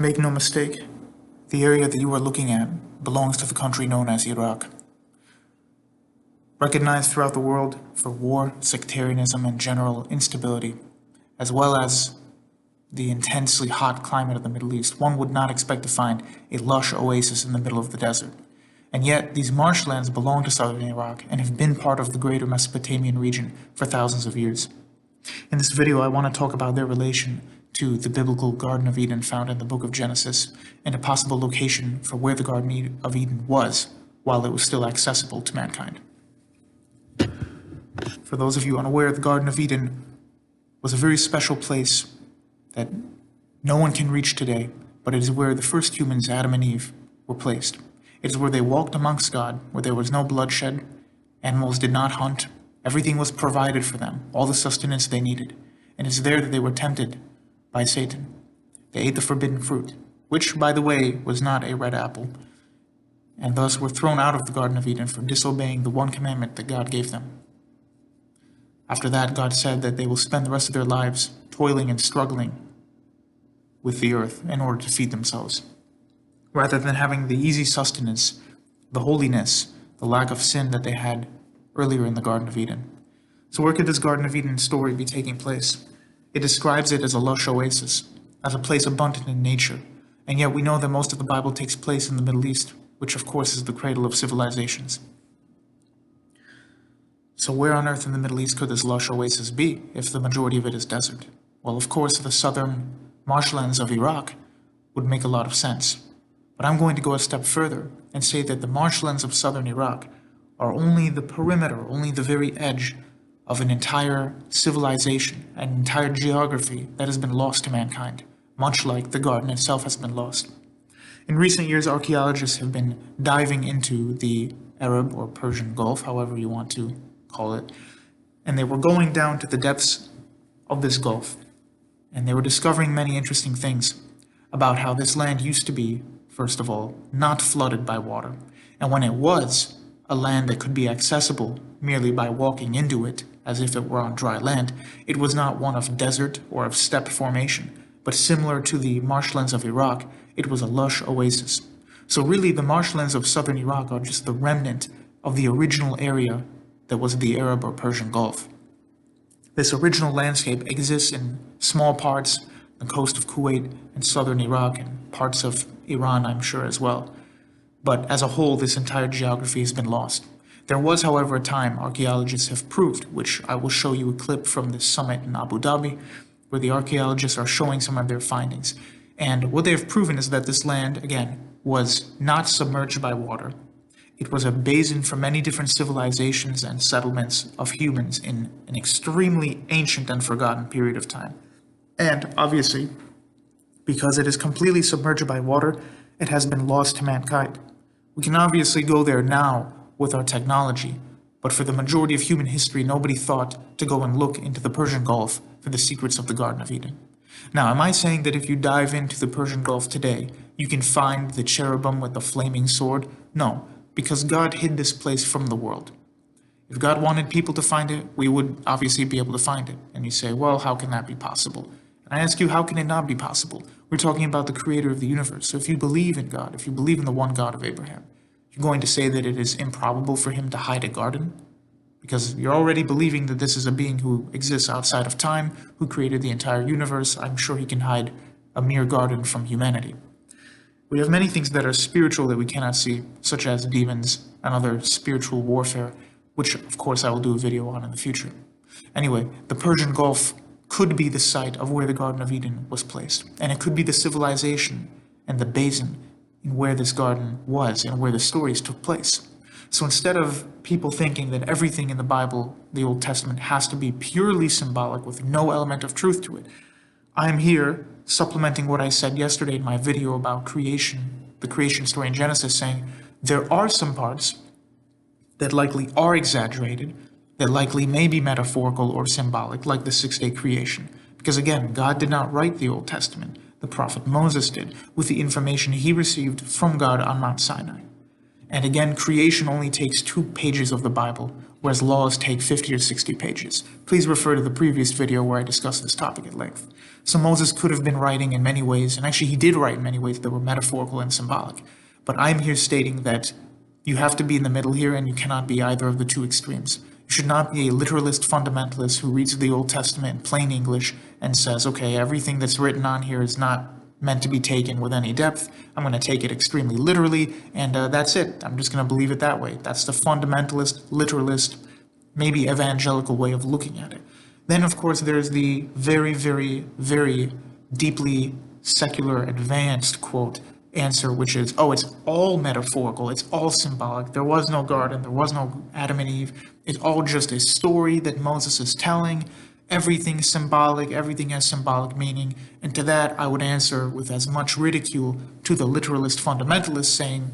Make no mistake, the area that you are looking at belongs to the country known as Iraq. Recognized throughout the world for war, sectarianism, and general instability, as well as the intensely hot climate of the Middle East, one would not expect to find a lush oasis in the middle of the desert. And yet, these marshlands belong to southern Iraq and have been part of the greater Mesopotamian region for thousands of years. In this video, I want to talk about their relation to the biblical Garden of Eden found in the book of Genesis, and a possible location for where the Garden of Eden was while it was still accessible to mankind. For those of you unaware, the Garden of Eden was a very special place that no one can reach today, but it is where the first humans, Adam and Eve, were placed. It is where they walked amongst God, where there was no bloodshed, animals did not hunt, everything was provided for them, all the sustenance they needed. And it's there that they were tempted by Satan. They ate the forbidden fruit, which, by the way, was not a red apple, and thus were thrown out of the Garden of Eden for disobeying the one commandment that God gave them. After that, God said that they will spend the rest of their lives toiling and struggling with the earth in order to feed themselves, rather than having the easy sustenance, the holiness, the lack of sin that they had earlier in the Garden of Eden. So where could this Garden of Eden story be taking place? It describes it as a lush oasis, as a place abundant in nature, and yet we know that most of the Bible takes place in the Middle East, which of course is the cradle of civilizations. So where on earth in the Middle East could this lush oasis be, if the majority of it is desert? Well, of course, the southern marshlands of Iraq would make a lot of sense. But I'm going to go a step further and say that the marshlands of southern Iraq are only the perimeter, only the very edge of an entire civilization, an entire geography that has been lost to mankind, much like the garden itself has been lost. In recent years, archaeologists have been diving into the Arab or Persian Gulf, however you want to call it, and they were going down to the depths of this Gulf, and they were discovering many interesting things about how this land used to be, first of all, not flooded by water, and when it was a land that could be accessible merely by walking into it, as if it were on dry land, it was not one of desert or of steppe formation, but similar to the marshlands of Iraq, it was a lush oasis. So really, the marshlands of southern Iraq are just the remnant of the original area that was the Arab or Persian Gulf. This original landscape exists in small parts, the coast of Kuwait and southern Iraq, and parts of Iran, I'm sure, as well. But as a whole, this entire geography has been lost. There was, however, a time archaeologists have proved, which I will show you a clip from this summit in Abu Dhabi, where the archaeologists are showing some of their findings. And what they have proven is that this land, again, was not submerged by water. It was a basin for many different civilizations and settlements of humans in an extremely ancient and forgotten period of time. And obviously, because it is completely submerged by water, it has been lost to mankind. We can obviously go there now with our technology, but for the majority of human history, nobody thought to go and look into the Persian Gulf for the secrets of the Garden of Eden. Now, am I saying that if you dive into the Persian Gulf today, you can find the cherubim with the flaming sword? No, because God hid this place from the world. If God wanted people to find it, we would obviously be able to find it. And you say, well, how can that be possible? And I ask you, how can it not be possible? We're talking about the creator of the universe. So if you believe in God, if you believe in the one God of Abraham, you're going to say that it is improbable for him to hide a garden? Because you're already believing that this is a being who exists outside of time, who created the entire universe. I'm sure he can hide a mere garden from humanity. We have many things that are spiritual that we cannot see, such as demons and other spiritual warfare, which of course I will do a video on in the future. Anyway, the Persian Gulf could be the site of where the Garden of Eden was placed, and it could be the civilization and the basin in where this garden was and where the stories took place. So instead of people thinking that everything in the Bible, the Old Testament, has to be purely symbolic with no element of truth to it, I'm here supplementing what I said yesterday in my video about creation, the creation story in Genesis, saying there are some parts that likely are exaggerated, that likely may be metaphorical or symbolic, like the six-day creation. Because again, God did not write the Old Testament. The prophet Moses did, with the information he received from God on Mount Sinai. And again, creation only takes 2 pages of the Bible, whereas laws take 50 or 60 pages. Please refer to the previous video where I discussed this topic at length. So Moses could have been writing in many ways, and actually he did write in many ways that were metaphorical and symbolic. But I'm here stating that you have to be in the middle here, and you cannot be either of the two extremes. You should not be a literalist fundamentalist who reads the Old Testament in plain English and says, okay, everything that's written on here is not meant to be taken with any depth. I'm going to take it extremely literally, and that's it. I'm just going to believe it that way. That's the fundamentalist, literalist, maybe evangelical way of looking at it. Then, of course, there's the very, very, very deeply secular, advanced quote answer, which is, oh, it's all metaphorical, it's all symbolic. There was no garden, there was no Adam and Eve. It's all just a story that Moses is telling. Everything's symbolic, everything has symbolic meaning. And to that, I would answer with as much ridicule to the literalist fundamentalist saying,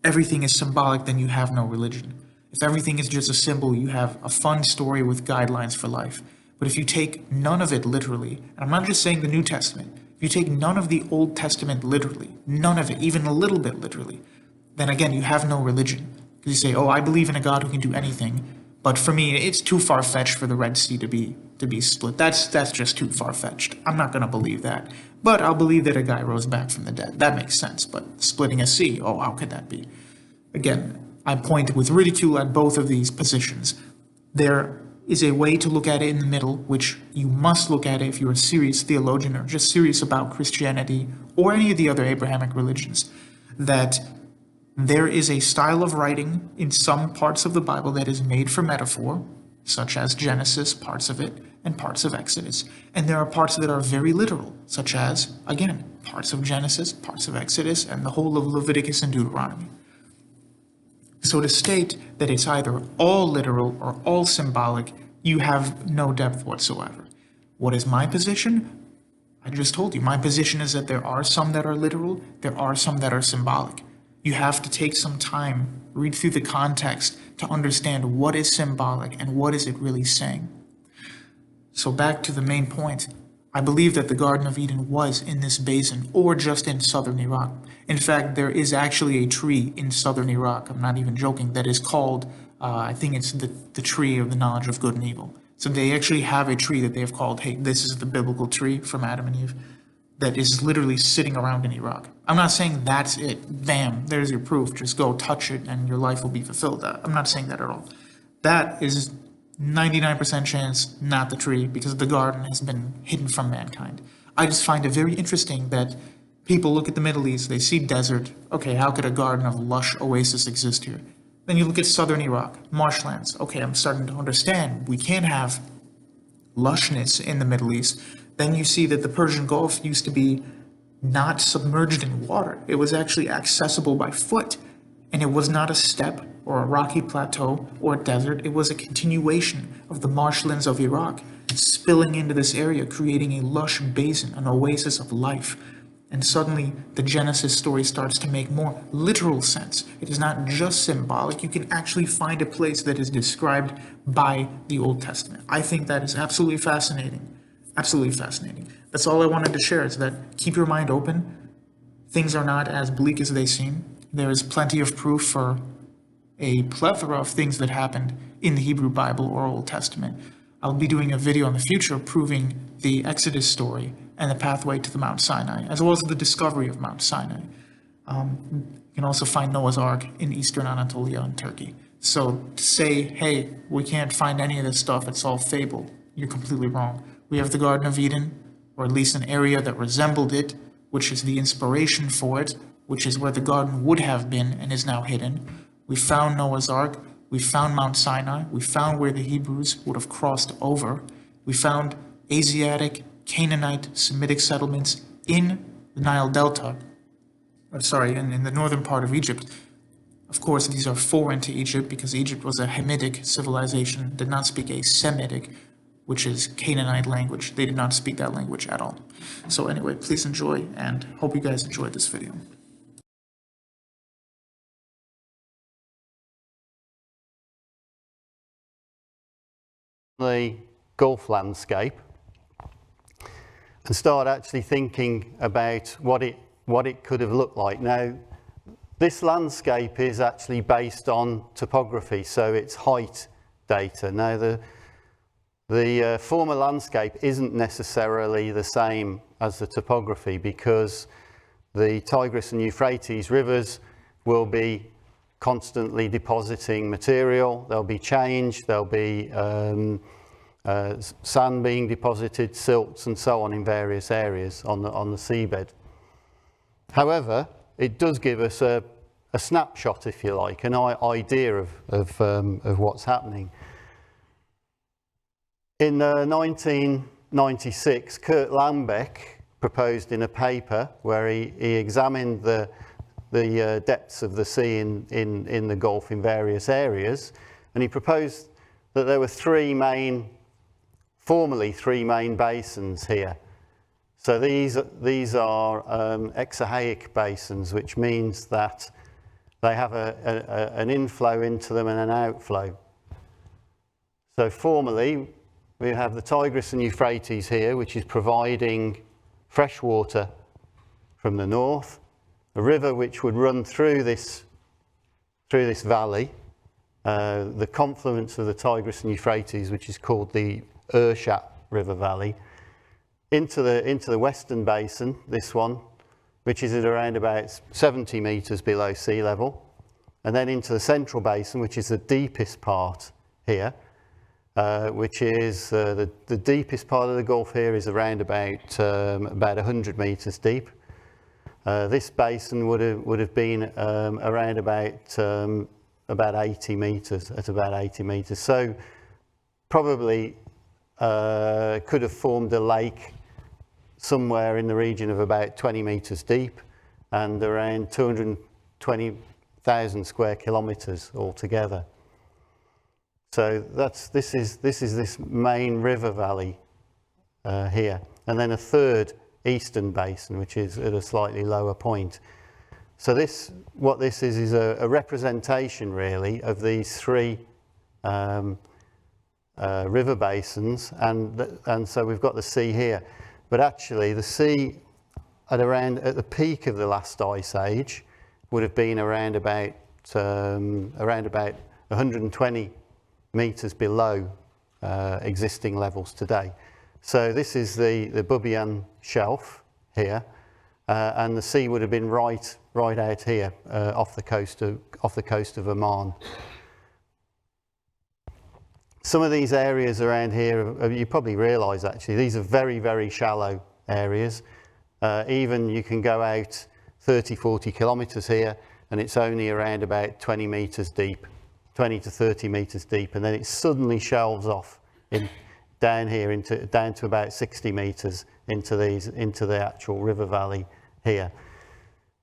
everything is symbolic, then you have no religion. If everything is just a symbol, you have a fun story with guidelines for life. But if you take none of it literally, and I'm not just saying the New Testament, if you take none of the Old Testament literally, none of it, even a little bit literally, then again, you have no religion. Because you say, oh, I believe in a God who can do anything, but for me, it's too far-fetched for the Red Sea to be split. That's just too far-fetched. I'm not going to believe that. But I'll believe that a guy rose back from the dead. That makes sense. But splitting a sea, oh, how could that be? Again, I point with ridicule at both of these positions. There is a way to look at it in the middle, which you must look at it if you're a serious theologian or just serious about Christianity or any of the other Abrahamic religions, that there is a style of writing in some parts of the Bible that is made for metaphor, such as Genesis, parts of it, and parts of Exodus. And there are parts that are very literal, such as, again, parts of Genesis, parts of Exodus, and the whole of Leviticus and Deuteronomy. So to state that it's either all literal or all symbolic, you have no depth whatsoever. What is my position? I just told you, my position is that there are some that are literal, there are some that are symbolic. You have to take some time, read through the context to understand what is symbolic and what is it really saying. So back to the main point, I believe that the Garden of Eden was in this basin or just in southern Iraq. In fact, there is actually a tree in southern Iraq, I'm not even joking, that is called, I think it's the tree of the knowledge of good and evil. So they actually have a tree that they have called, hey, this is the biblical tree from Adam and Eve, that is literally sitting around in Iraq. I'm not saying that's it, bam, there's your proof, just go touch it and your life will be fulfilled. I'm not saying that at all. That is 99% chance not the tree, because the garden has been hidden from mankind. I just find it very interesting that people look at the Middle East, they see desert, okay, how could a garden of lush oasis exist here? Then you look at southern Iraq, marshlands, okay, I'm starting to understand, we can't have lushness in the Middle East. Then you see that the Persian Gulf used to be not submerged in water. It was actually accessible by foot. And it was not a steppe or a rocky plateau or a desert. It was a continuation of the marshlands of Iraq, spilling into this area, creating a lush basin, an oasis of life. And suddenly the Genesis story starts to make more literal sense. It is not just symbolic. You can actually find a place that is described by the Old Testament. I think that is absolutely fascinating. Absolutely fascinating. That's all I wanted to share, is that keep your mind open. Things are not as bleak as they seem. There is plenty of proof for a plethora of things that happened in the Hebrew Bible or Old Testament. I'll be doing a video in the future proving the Exodus story and the pathway to the Mount Sinai, as well as the discovery of Mount Sinai. You can also find Noah's Ark in eastern Anatolia and Turkey. So to say, hey, we can't find any of this stuff, it's all fable, you're completely wrong. We have the Garden of Eden, or at least an area that resembled it, which is the inspiration for it, which is where the garden would have been and is now hidden. We found Noah's Ark, we found Mount Sinai, we found where the Hebrews would have crossed over. We found Asiatic, Canaanite, Semitic settlements in the Nile Delta, in the northern part of Egypt. Of course, these are foreign to Egypt because Egypt was a Hamitic civilization, did not speak a Semitic, which is Canaanite language. They did not speak that language at all. So anyway, please enjoy, and hope you guys enjoyed this video. The Gulf landscape and start actually thinking about what it could have looked like. Now, This landscape is actually based on topography, so it's height data. Now the former landscape isn't necessarily the same as the topography, because the Tigris and Euphrates rivers will be constantly depositing material. There'll be change, there'll be sand being deposited, silts and so on in various areas on the seabed. However, it does give us a snapshot, if you like, an idea of what's happening. In 1996, Kurt Lambeck proposed in a paper where he examined the depths of the sea in the Gulf in various areas, and he proposed that there were formerly three main basins here. So these are exarchaic basins, which means that they have an inflow into them and an outflow. So formerly, we have the Tigris and Euphrates here, which is providing fresh water from the north, a river which would run through this valley, the confluence of the Tigris and Euphrates, which is called the Urshat River Valley, into the western basin, this one, which is at around about 70 metres below sea level, and then into the central basin, which is the deepest part here, which is the deepest part of the Gulf here is around about 100 metres deep. This basin would have been around about 80 metres, at about 80 metres. So probably could have formed a lake somewhere in the region of about 20 metres deep and around 220,000 square kilometres altogether. So this is this main river valley here, and then a third eastern basin, which is at a slightly lower point. So what this is a representation really of these three river basins, and so we've got the sea here. But actually, the sea at the peak of the last ice age would have been around about 120 metres below existing levels today. So this is the Bubian Shelf here, and the sea would have been right out here off the coast of Oman. Some of these areas around here, you probably realise actually, these are very, very shallow areas. Even you can go out 30, 40 kilometres here, and it's only around about 20 metres deep, 20 to 30 metres deep, and then it suddenly shelves off down here down to about 60 metres into the actual river valley here.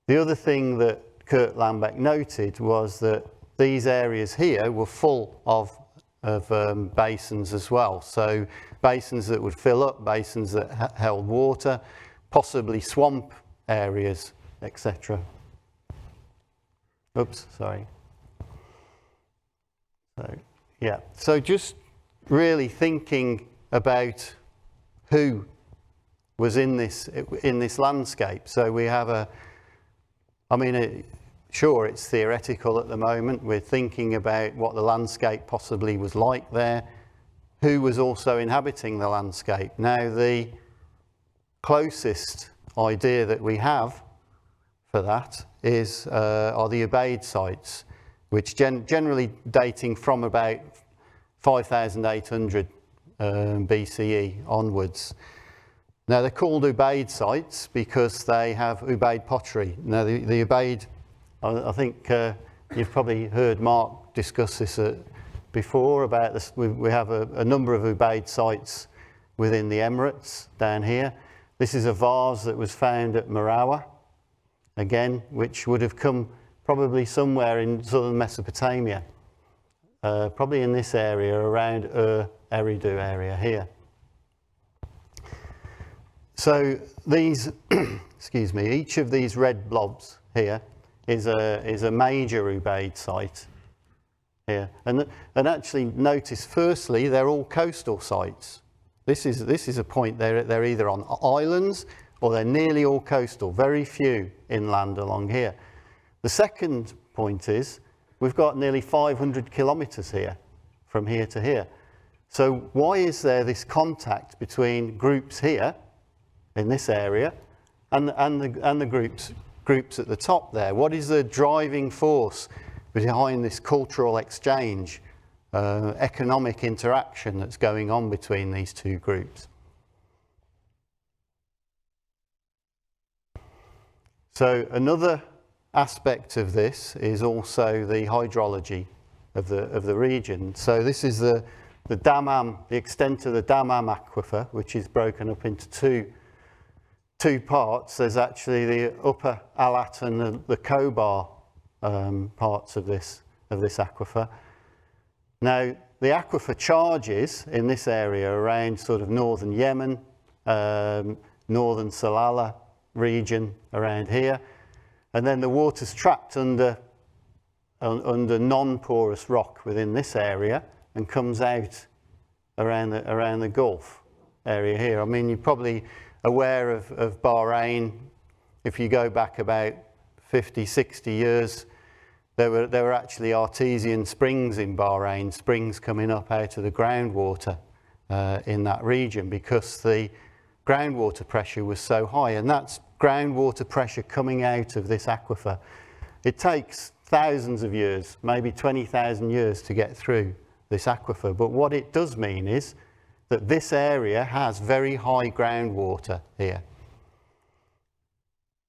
The other thing that Kurt Lambeck noted was that these areas here were full of basins as well. So basins that would fill up, basins that held water, possibly swamp areas, etc. Oops, sorry. So, yeah, so just really thinking about who was in this landscape. So we have sure, it's theoretical at the moment. We're thinking about what the landscape possibly was like there, who was also inhabiting the landscape. Now, the closest idea that we have for that are the Ubaid sites, which generally dating from about 5,800 BCE onwards. Now, they're called Ubaid sites because they have Ubaid pottery. Now, the Ubaid, I think you've probably heard Mark discuss this before about this. We have a number of Ubaid sites within the Emirates down here. This is a vase that was found at Marawa, again, which would have come probably somewhere in southern Mesopotamia, probably in this area around Eridu area here. So these, excuse me, each of these red blobs here is a major Ubaid site here, and actually notice firstly they're all coastal sites. This is a point they're either on islands or they're nearly all coastal. Very few inland along here. The second point is we've got nearly 500 kilometres here, from here to here. So why is there this contact between groups here, in this area, and the groups at the top there? What is the driving force behind this cultural exchange, economic interaction that's going on between these two groups? So another aspect of this is also the hydrology of the region. So this is the Dammam, the extent of the Dammam aquifer, which is broken up into two parts. There's actually the upper Alat and the Kobar parts of this aquifer. Now, the aquifer charges in this area around sort of northern Yemen, northern Salalah region around here, and then the water's trapped under non-porous rock within this area and comes out around the Gulf area here. I mean, you're probably aware of Bahrain. If you go back about 50, 60 years, there were actually artesian springs in Bahrain, springs coming up out of the groundwater in that region because the groundwater pressure was so high, and that's groundwater pressure coming out of this aquifer. It takes thousands of years, maybe 20,000 years to get through this aquifer, but what it does mean is that this area has very high groundwater here.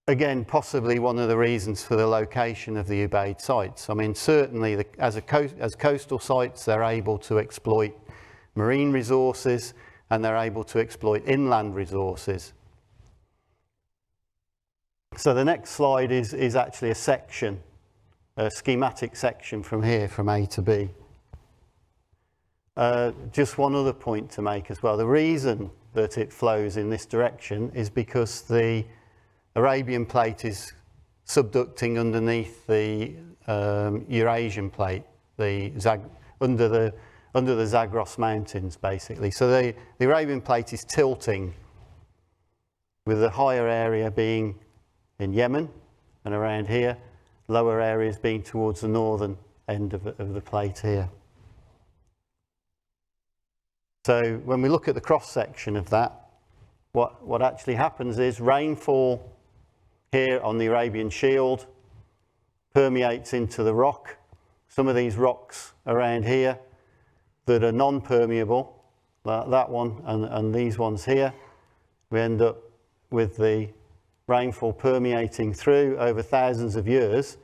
Again, possibly one of the reasons for the location of the Ubaid sites. I mean, certainly as coastal sites, they're able to exploit marine resources and they're able to exploit inland resources. So the next slide is actually a section, a schematic section from here, from A to B. Just one other point to make as well. The reason that it flows in this direction is because the Arabian plate is subducting underneath the Eurasian plate, under the Zagros Mountains, basically. So the Arabian plate is tilting, with the higher area being in Yemen and around here, lower areas being towards the northern end of the plate here. So when we look at the cross-section of that, what actually happens is rainfall here on the Arabian Shield permeates into the rock. Some of these rocks around here that are non-permeable, that one and these ones here, we end up with the rainfall permeating through over thousands of years,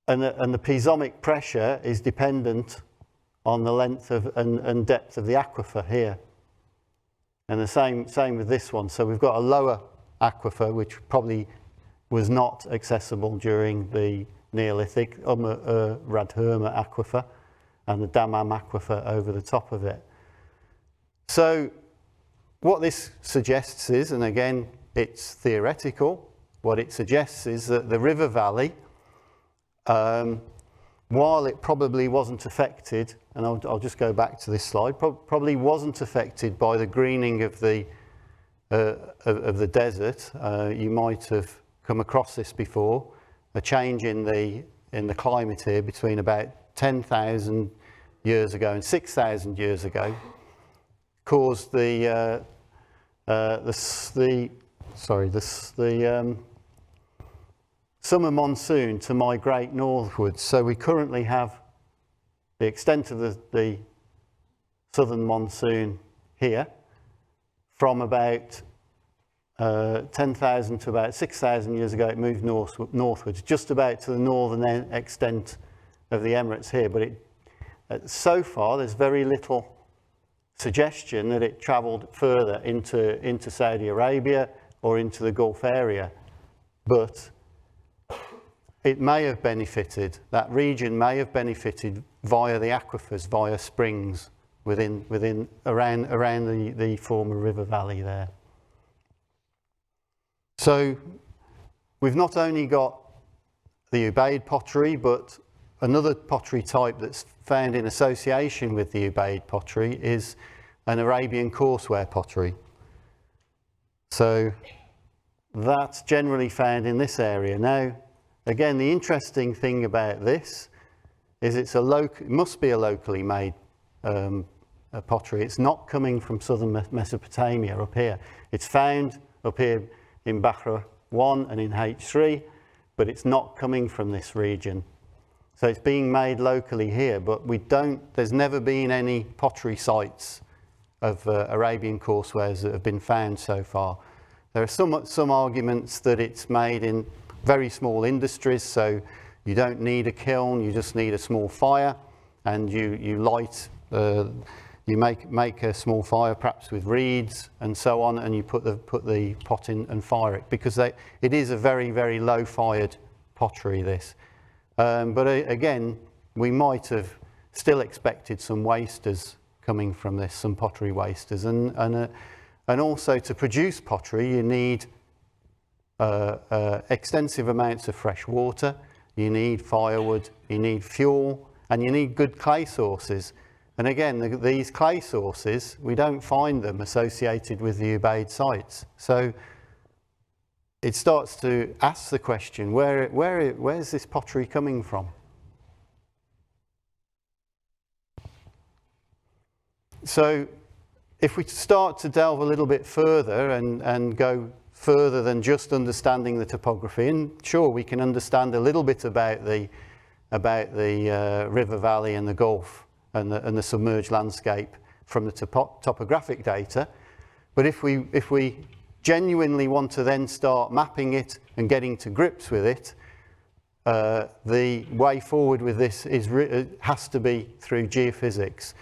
and the piezomic pressure is dependent on the length of and depth of the aquifer here. And the same with this one. So we've got a lower aquifer, which probably was not accessible during the Neolithic, Radherma aquifer, and the Dammam aquifer over the top of it. So what this suggests is, and again, it's theoretical, what it suggests is that the river valley, while it probably wasn't affected, and I'll just go back to this slide, probably wasn't affected by the greening of the desert. You might have come across this before, a change in the climate here between about 10,000 years ago and 6,000 years ago caused the summer monsoon to migrate northwards. So we currently have the extent of the southern monsoon here from about 10,000 to about 6,000 years ago. It moved northwards, just about to the northern extent of the Emirates here. But so far, there's very little suggestion that it travelled further into Saudi Arabia or into the Gulf area. But it may have benefited, that region may have benefited via the aquifers, via springs around the former river valley there. So we've not only got the Ubaid pottery, but another pottery type that's found in association with the Ubaid pottery is an Arabian courseware pottery. So that's generally found in this area. Now, Again, the interesting thing about this is it must be a locally made pottery. It's not coming from southern Mesopotamia up here. It's found up here in Bahra 1 and in H3, but it's not coming from this region. So it's being made locally here, but there's never been any pottery sites of Arabian coursewares that have been found so far. There are some arguments that it's made in very small industries, so you don't need a kiln, you just need a small fire, and you light, you make a small fire perhaps with reeds and so on, and you put the pot in and fire it, because it is a very, very low fired pottery, this. But again, we might have still expected some wasters coming from this, some pottery wasters, and also to produce pottery you need extensive amounts of fresh water, you need firewood, you need fuel, and you need good clay sources. And again, these clay sources, we don't find them associated with the Ubaid sites. So it starts to ask the question, where's this pottery coming from? So if we start to delve a little bit further and go further than just understanding the topography, and sure, we can understand a little bit about the river valley and the Gulf and the submerged landscape from the topographic data, but if we genuinely want to then start mapping it and getting to grips with it, the way forward with this has to be through geophysics.